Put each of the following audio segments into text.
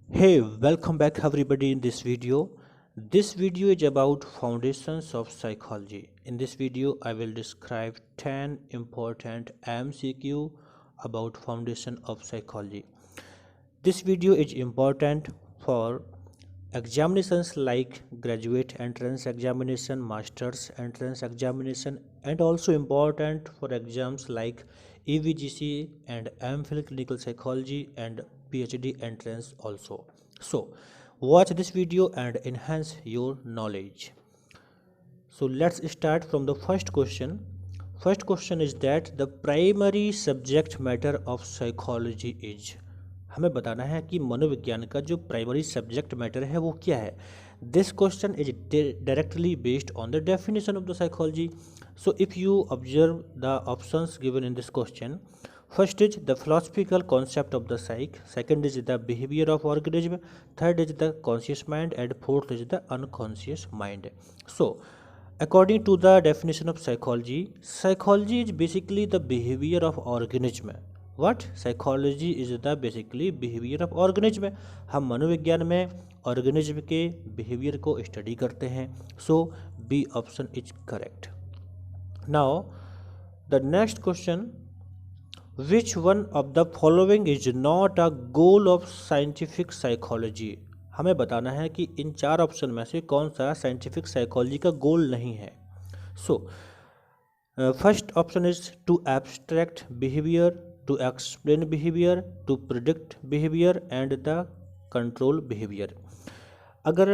Hey, welcome back everybody in this video. This video is about foundations of psychology. In this video, I will describe 10 important MCQ about foundation of psychology. This video is important for examinations like graduate entrance examination, master's entrance examination, and also important for exams like EVGC and MPhil clinical psychology and PhD entrance also. So, watch this video and enhance your knowledge. So let's start from the first question. First question is that the primary subject matter of psychology is. हमें बताना है कि मनोविज्ञान का जो primary subject matter है वो क्या है. This question is directly based on the definition of the psychology. So if you observe the options given in this question, first is the philosophical concept of the psyche, second is the behavior of organism, third is the conscious mind, and fourth is the unconscious mind. So according to the definition of psychology, psychology is basically the behavior of organism. What? Psychology is the basically behavior of organism. हम मनोविज्ञान में organism के behaviour को study करते हैं. So B option is correct. Now the next question, which one of the following is not a goal of scientific psychology. हमें बताना है कि इन चार ऑप्शन में से कौन सा साइंटिफिक साइकोलॉजी का गोल नहीं है. So first option is to abstract behaviour, to explain behaviour, to predict behaviour and the control behaviour. अगर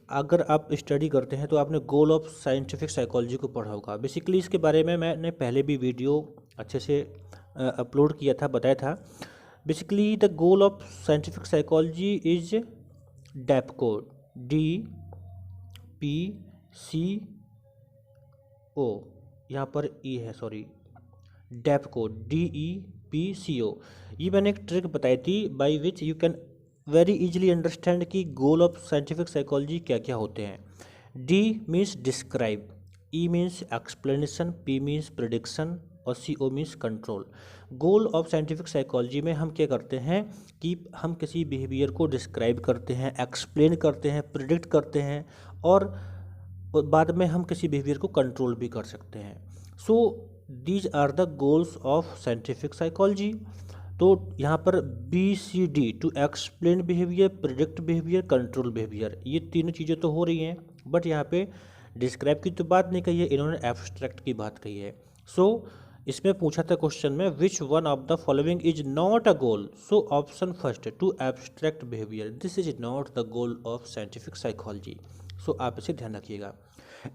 अगर आप स्टडी करते हैं तो आपने गोल ऑफ साइंटिफिक साइकोलॉजी को पढ़ा होगा. बेसिकली इसके बारे में मैंने पहले भी वीडियो अच्छे से अपलोड किया था, बताया था. Basically the goal of scientific psychology is डेपको, DPCO, यहाँ पर ई है, सॉरी, डेपको, DEPCO. ये मैंने एक ट्रिक बताई थी by which you can very easily understand कि गोल ऑफ साइंटिफिक साइकोलॉजी क्या क्या होते हैं. D means describe, E means explanation, P means prediction और CO means control. Goal of scientific psychology में हम क्या करते हैं कि हम किसी बिहेवियर को डिस्क्राइब करते हैं, एक्सप्लेन करते हैं, प्रिडिक्ट करते हैं और बाद में हम किसी बिहेवियर को कंट्रोल भी कर सकते हैं. So these are the goals of scientific psychology. तो यहाँ पर BCD, to explain behaviour, predict behaviour, control behaviour, ये तीनों चीज़ें तो हो रही हैं, बट यहाँ पे डिस्क्राइब की तो बात नहीं कही है, इन्होंने एब्स्ट्रैक्ट की बात कही है. सो इसमें पूछा था क्वेश्चन में which one of the following is not a goal. So option first, to abstract behaviour, this is not the goal of scientific psychology. So आप इसे ध्यान रखिएगा.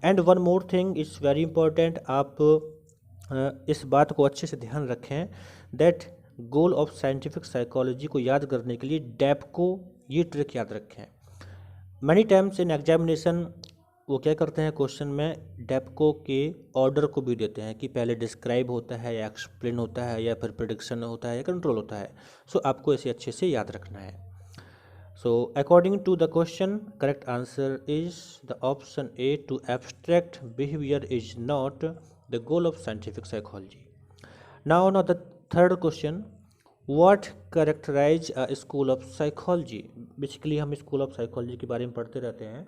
And one more thing is very important, आप इस बात को अच्छे से ध्यान रखें that goal of scientific psychology को याद करने के लिए डेप को ये ट्रिक याद रखें. मैनी टाइम्स इन एग्जामिनेशन वो क्या करते हैं, क्वेश्चन में डेपको के ऑर्डर को भी देते हैं कि पहले डिस्क्राइब होता है या एक्सप्लेन होता है या फिर प्रिडिक्शन होता है या कंट्रोल होता है. सो आपको इसे अच्छे से याद रखना है. So according to the question, correct answer is the option A, to abstract behaviour is not the goal of scientific psychology. Now the third question, what characterise a school of psychology. Basically हम school of psychology के बारे में पढ़ते रहते हैं,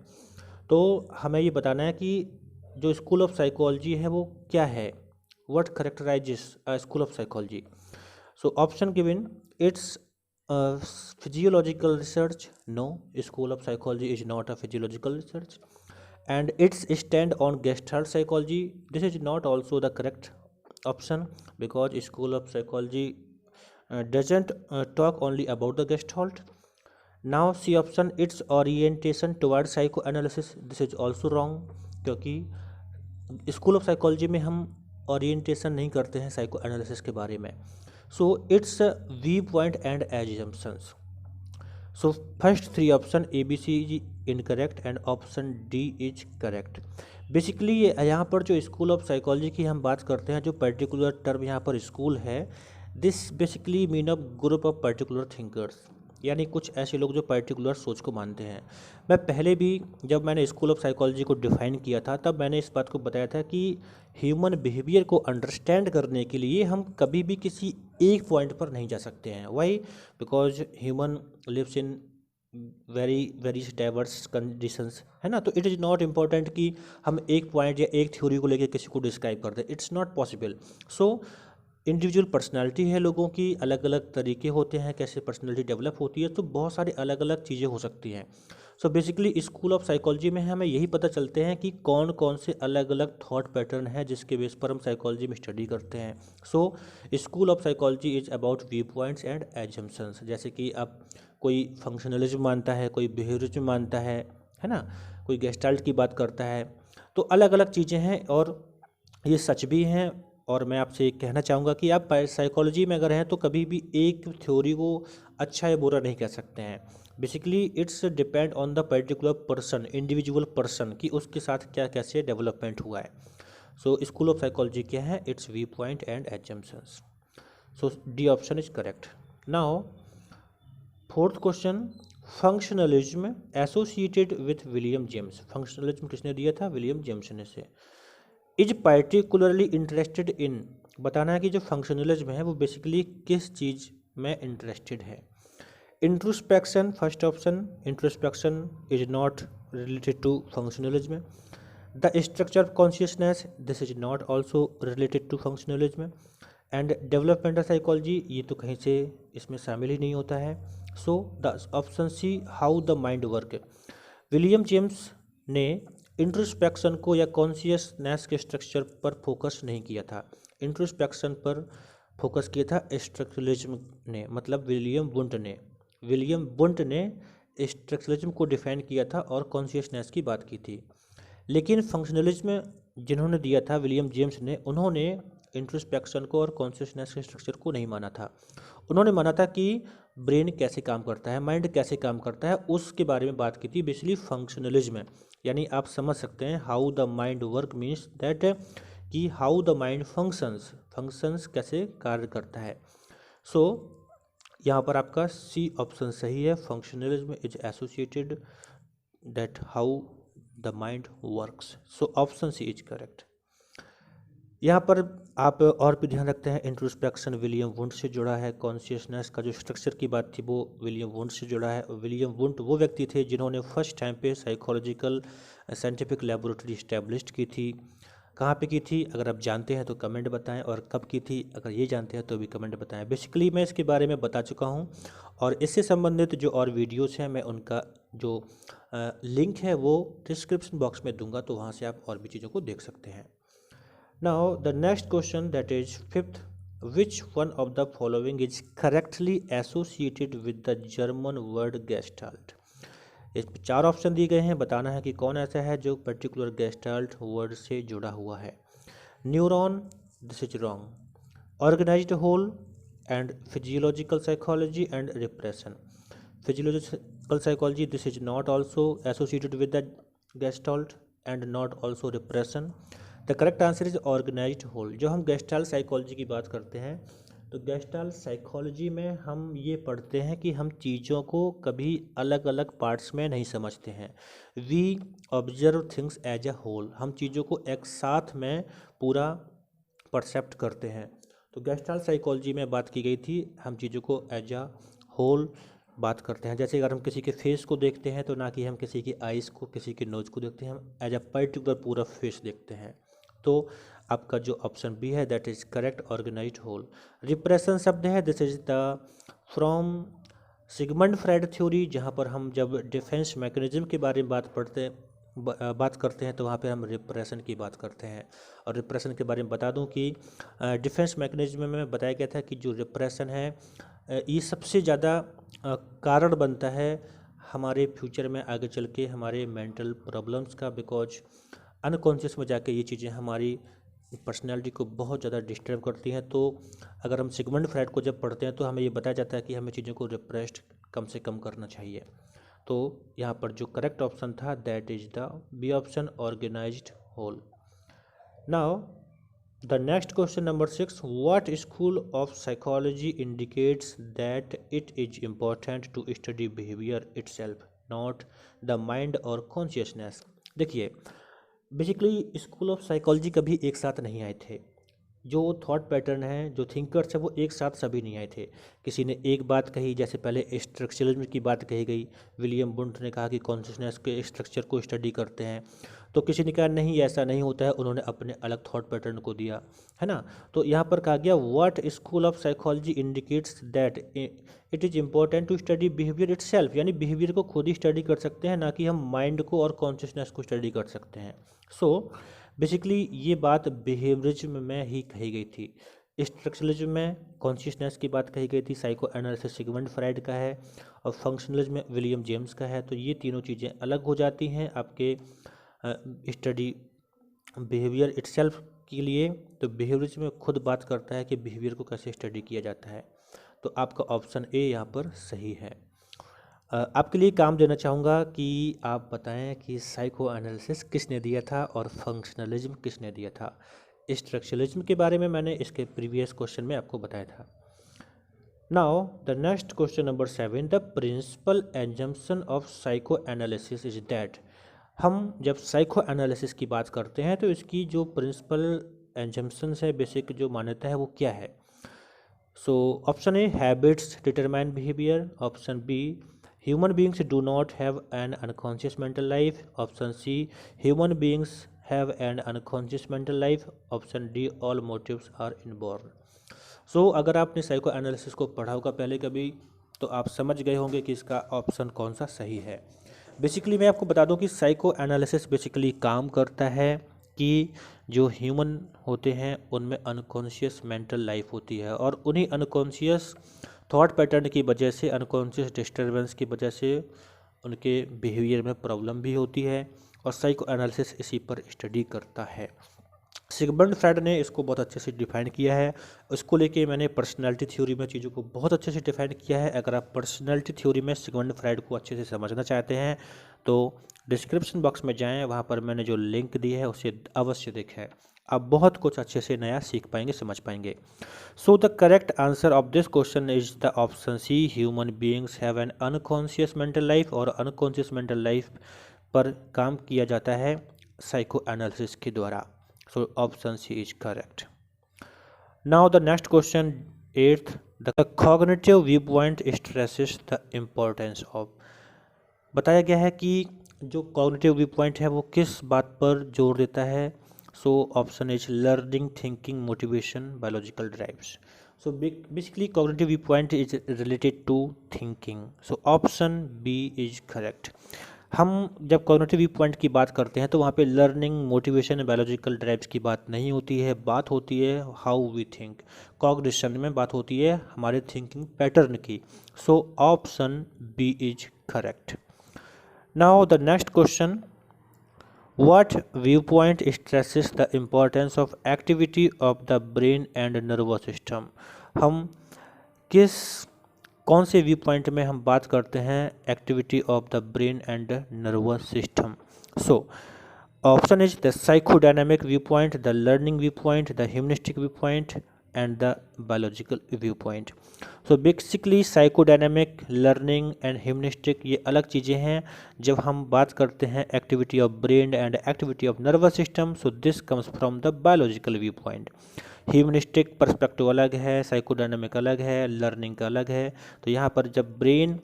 तो हमें ये बताना है कि जो स्कूल ऑफ साइकोलॉजी है वो क्या है. What characterises a school of psychology. So option given, it's physiological research. No, school of psychology is not a physiological research. And it's stand on gestalt psychology. This is not also the correct option because school of psychology doesn't talk only about the gestalt. Now C option, its orientation towards psychoanalysis. This is also wrong क्योंकि school of psychology में हम orientation नहीं करते हैं psycho analysis के बारे में. So it's we point and assumptions. So first three option ABC is incorrect and option D is correct. Basically यहाँ पर जो स्कूल ऑफ साइकोलॉजी की हम बात करते हैं, जो पर्टिकुलर टर्म यहाँ पर स्कूल है, this basically mean of group of particular thinkers, यानी कुछ ऐसे लोग जो पर्टिकुलर सोच को मानते हैं. मैं पहले भी जब मैंने स्कूल ऑफ साइकोलॉजी को डिफाइन किया था तब मैंने इस बात को बताया था कि ह्यूमन बिहेवियर को अंडरस्टैंड करने के लिए हम कभी भी किसी एक पॉइंट पर नहीं जा सकते हैं. Why? Because human lives in very very diverse conditions, है ना। तो इट इज़ नॉट इम्पॉर्टेंट कि हम एक पॉइंट या एक थ्योरी को लेकर किसी को डिस्क्राइब कर दें, it's not possible. So individual personality है लोगों की, अलग अलग तरीके होते हैं कैसे पर्सनालिटी डेवलप होती है, तो बहुत सारी अलग अलग चीज़ें हो सकती हैं। So basically school of psychology में हमें यही पता चलते हैं कि कौन कौन से अलग अलग थॉट पैटर्न हैं जिसके बेस पर हम साइकोलॉजी में स्टडी करते हैं। So school of psychology is about view points and assumptions, जैसे कि अब कोई फंक्शनलिज्म मानता है, कोई बिहेवियरिज्म मानता है ना, कोई गेस्टाल्ट की बात करता है, तो अलग अलग चीज़ें हैं और ये सच भी हैं। और मैं आपसे एक कहना चाहूँगा कि आप साइकोलॉजी में अगर हैं तो कभी भी एक थ्योरी को अच्छा या बुरा नहीं कह सकते हैं। Basically it's depend on the particular person, individual person, कि उसके साथ क्या कैसे डेवलपमेंट हुआ है। सो स्कूल ऑफ साइकोलॉजी क्या है, it's view point and assumptions. So D option is correct. Now fourth question, functionalism associated with William James. Functionalism किसने दिया था, विलियम जेम्स ने से। इज पार्टिकुलरली इंटरेस्टेड इन, बताना है कि जो फंक्शनलिज्म है वो बेसिकली किस चीज़ में इंटरेस्टेड है। Introspection, first option, introspection is not related to functionalism. The structure of consciousness, this is not also related to functionalism. And developmental psychology, ये तो कहीं से इसमें शामिल ही नहीं होता है। So the option C, how the mind work. William James ने इंट्रोस्पेक्शन को या कॉन्शियसनेस के स्ट्रक्चर पर फोकस नहीं किया था, इंट्रोस्पेक्शन पर फोकस किया था स्ट्रक्चरलिज्म ने, मतलब विलियम वुंट ने स्ट्रक्चरलिज्म को डिफाइन किया था और कॉन्शियसनेस की बात की थी। लेकिन फंक्शनलिज्म जिन्होंने दिया था विलियम जेम्स ने, उन्होंने इंट्रोस्पेक्शन को और कॉन्शियसनेस के स्ट्रक्चर को नहीं माना था। उन्होंने माना था कि ब्रेन कैसे काम करता है, माइंड कैसे काम करता है, उसके बारे में बात की थी बेसिकली फंक्शनलिज्म। यानी आप समझ सकते हैं how the mind work means that कि हाउ द माइंड फंक्शंस कैसे कार्य करता है। सो यहाँ पर आपका सी ऑप्शन सही है, functionalism is associated that how the mind works. So option C is correct. यहाँ पर आप और भी ध्यान रखते हैं, इंट्रोस्पेक्शन विलियम वुंट से जुड़ा है, कॉन्शियसनेस का जो स्ट्रक्चर की बात थी वो विलियम वुंट से जुड़ा है। विलियम वुंट वो व्यक्ति थे जिन्होंने फर्स्ट टाइम पे साइकोलॉजिकल साइंटिफिक लेबोरेटरी इस्टेब्लिश की थी। कहाँ पे की थी, अगर आप जानते हैं तो कमेंट बताएं, और कब की थी अगर ये जानते हैं तो भी कमेंट बताएं। बेसिकली मैं इसके बारे में बता चुका हूँ, और इससे संबंधित जो और वीडियोस हैं मैं उनका जो लिंक है वो डिस्क्रिप्शन बॉक्स में दूंगा, तो वहाँ से आप और भी चीज़ों को देख सकते हैं। Now the next question, that is fifth, which one of the following is correctly associated with the German word gestalt? इसमें 4 ऑप्शन दिए गए हैं, बताना है कि कौन ऐसा है जो पर्टिकुलर गेस्टाल्ट वर्ड से जुड़ा हुआ है। Neuron, this is wrong. Organised whole and physiological psychology and repression. Physiological psychology, this is not also associated with the gestalt and not also repression. The correct answer is organised whole. जो हम gestalt psychology की बात करते हैं तो gestalt psychology में हम ये पढ़ते हैं कि हम चीज़ों को कभी अलग अलग पार्ट्स में नहीं समझते हैं। We observe things as a whole, हम चीज़ों को एक साथ में पूरा परसेप्ट करते हैं। तो गेस्टाल्ट साइकोलॉजी में बात की गई थी, हम चीज़ों को एज अ होल बात करते हैं। जैसे अगर हम किसी के फेस को देखते हैं तो ना कि हम किसी की आइज़ को, किसी के नोज़ को देखते हैं, हम एज अ पर्टिकुलर पूरा फेस देखते हैं। तो आपका जो ऑप्शन बी है that is correct, organised whole. Repression शब्द है, this is the from Sigmund Freud theory, जहाँ पर हम जब डिफेंस मैकेनिज्म के बारे में बात करते हैं तो वहाँ पे हम रिप्रेशन की बात करते हैं। और रिप्रेशन के बारे में बता दूं कि डिफेंस मैकेनिज्म में बताया गया था कि जो रिप्रेशन है ये सबसे ज़्यादा कारण बनता है हमारे फ्यूचर में आगे चल के हमारे मेंटल प्रॉब्लम्स का, बिकॉज अनकॉन्शियस में जाके ये चीज़ें हमारी पर्सनैलिटी को बहुत ज़्यादा डिस्टर्ब करती हैं। तो अगर हम सिगमंड फ्राइड को जब पढ़ते हैं तो हमें ये बताया जाता है कि हमें चीज़ों को रिप्रेस्ड कम से कम करना चाहिए। तो यहाँ पर जो करेक्ट ऑप्शन था that is the B option, organised whole. Now the next question number 6, what school of psychology indicates that it is important to study behaviour itself not the mind और consciousness. देखिए basically school of psychology कभी एक साथ नहीं आए थे, जो thought pattern है, जो थिंकर्स है, वो एक साथ सभी नहीं आए थे। किसी ने एक बात कही, जैसे पहले स्ट्रक्चरलिज्म की बात कही गई, विलियम वुंट ने कहा कि कॉन्शियसनेस के स्ट्रक्चर को स्टडी करते हैं, तो किसी ने कहा नहीं ऐसा नहीं होता है, उन्होंने अपने अलग थॉट पैटर्न को दिया, है ना। तो यहाँ पर कहा गया what school of psychology indicates that it is important to study behaviour itself, यानी बिहेवियर को खुद ही स्टडी कर सकते हैं, ना कि हम माइंड को और कॉन्शियसनेस को स्टडी कर सकते हैं। सो बेसिकली ये बात बिहेवियरिज्म में ही कही गई थी। स्ट्रक्चरलिज्म में कॉन्शियसनेस की बात कही गई थी, साइको एनालिसिस सिगमंड फ्राइड का है, और फंक्शनलिज्म में विलियम जेम्स का है। तो ये तीनों चीज़ें अलग हो जाती हैं आपके स्टडी बिहेवियर इटसेल्फ के लिए। तो बिहेवियरिज्म में खुद बात करता है कि बिहेवियर को कैसे स्टडी किया जाता है। तो आपका ऑप्शन ए यहाँ पर सही है। आपके लिए काम देना चाहूँगा कि आप बताएं कि साइको एनालिसिस किसने दिया था और फंक्शनलिज्म किसने दिया था। स्ट्रक्चरलिज्म के बारे में मैंने इसके प्रीवियस क्वेश्चन में आपको बताया था। Now the next question number 7, the principal assumption of psychoanalysis is that. हम जब साइको एनालिसिस की बात करते हैं तो इसकी जो प्रिंसिपल एजम्पशंस है, बेसिक जो मान्यता है, वो क्या है। So option A habits determine behaviour, option B human beings do not have an unconscious mental life, option C human beings have an unconscious mental life, option D all motives are inborn. So अगर आपने psycho analysis को पढ़ा होगा पहले कभी, तो आप समझ गए होंगे कि इसका ऑप्शन कौन सा सही है। बेसिकली मैं आपको बता दूं कि साइको एनालिसिस बेसिकली काम करता है कि जो ह्यूमन होते हैं उनमें अनकॉन्शियस मेंटल लाइफ होती है, और उन्हीं अनकॉन्शियस थॉट पैटर्न की वजह से, अनकॉन्शियस डिस्टर्बेंस की वजह से उनके बिहेवियर में प्रॉब्लम भी होती है, और साइको एनालिसिस इसी पर स्टडी करता है। सिगमंड फ्राइड ने इसको बहुत अच्छे से डिफाइन किया है। इसको लेके मैंने पर्सनालिटी थ्योरी में चीज़ों को बहुत अच्छे से डिफाइन किया है। अगर आप पर्सनालिटी थ्योरी में सिगमंड फ्राइड को अच्छे से समझना चाहते हैं तो डिस्क्रिप्शन बॉक्स में जाएं, वहाँ पर मैंने जो लिंक दी है उसे अवश्य देखें। आप बहुत कुछ अच्छे से नया सीख पाएंगे, समझ पाएंगे। So the correct answer of this question is the option C, human beings have an unconscious mental life, और अनकॉन्शियस मेंटल लाइफ पर काम किया जाता है साइको एनालिसिस के द्वारा। So option C is correct. Now the next question, 8th, the cognitive viewpoint stresses the importance of। बताया गया है कि जो cognitive viewpoint है वो किस बात पर जोर देता है। So option is learning, thinking, motivation, biological drives. So basically cognitive viewpoint is related to thinking. So option B is correct. हम जब कॉग्निटिव व्यू पॉइंट की बात करते हैं तो वहाँ पे लर्निंग, मोटिवेशन, बायोलॉजिकल ड्राइव्स की बात नहीं होती है, बात होती है हाउ वी थिंक। कॉग्निशन में बात होती है हमारे थिंकिंग पैटर्न की। So option B is correct. Now the next question, what view point stresses the importance of activity of the brain and nervous system. हम कौन से व्यू पॉइंट में हम बात करते हैं activity of the brain and nervous system. So option is the psychodynamic view point, the learning view point, the humanistic view point and the biological view point. So basically psychodynamic, learning and humanistic ये अलग चीज़ें हैं। जब हम बात करते हैं activity of brain and activity of nervous system, so this comes from the biological view point. Humanistic perspective अलग है, साइकोडायनामिक अलग है, लर्निंग का अलग है। तो यहाँ पर जब ब्रेन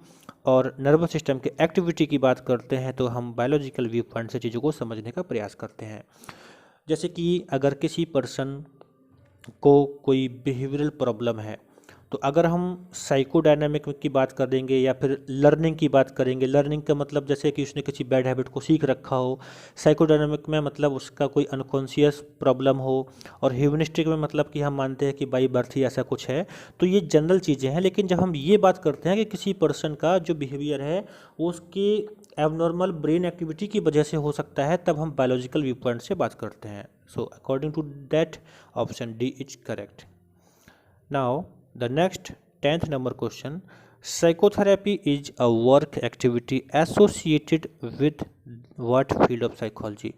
और नर्वस सिस्टम के एक्टिविटी की बात करते हैं तो हम बायोलॉजिकल व्यू पॉइंट से चीज़ों को समझने का प्रयास करते हैं। जैसे कि अगर किसी पर्सन को कोई बिहेवियरल प्रॉब्लम है, तो अगर हम साइकोडायनामिक की बात करेंगे या फिर लर्निंग की बात करेंगे, लर्निंग का मतलब जैसे कि उसने किसी बैड हैबिट को सीख रखा हो, साइकोडायनामिक में मतलब उसका कोई अनकॉन्शियस प्रॉब्लम हो, और ह्यूमनिस्टिक में मतलब कि हम मानते हैं कि बाई बर्थ ही ऐसा कुछ है। तो ये जनरल चीज़ें हैं। लेकिन जब हम ये बात करते हैं कि किसी पर्सन का जो बिहेवियर है वो उसकी एबनॉर्मल ब्रेन एक्टिविटी की वजह से हो सकता है, तब हम बायोलॉजिकल व्यू पॉइंट से बात करते हैं। So according to that option D is correct. Now the next 10th number question, psychotherapy is a work activity associated with what field of psychology।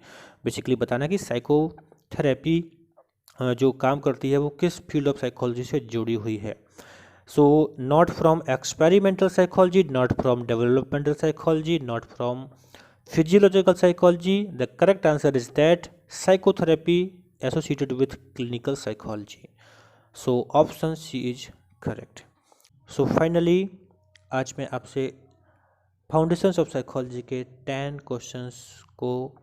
Basically बताना कि साइकोथेरेपी जो काम करती है वो किस फील्ड ऑफ साइकोलॉजी से जुड़ी हुई है। So not from experimental psychology, not from developmental psychology, not from physiological psychology. The correct answer is that psychotherapy associated with clinical psychology. So option C is correct. So finally आज मैं आपसे foundations of psychology के 10 questions को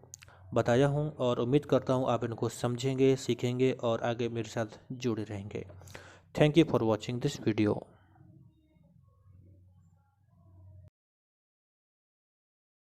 बताया हूं और उम्मीद करता हूं आप इनको समझेंगे, सीखेंगे और आगे मेरे साथ जुड़े रहेंगे। Thank you for watching this video.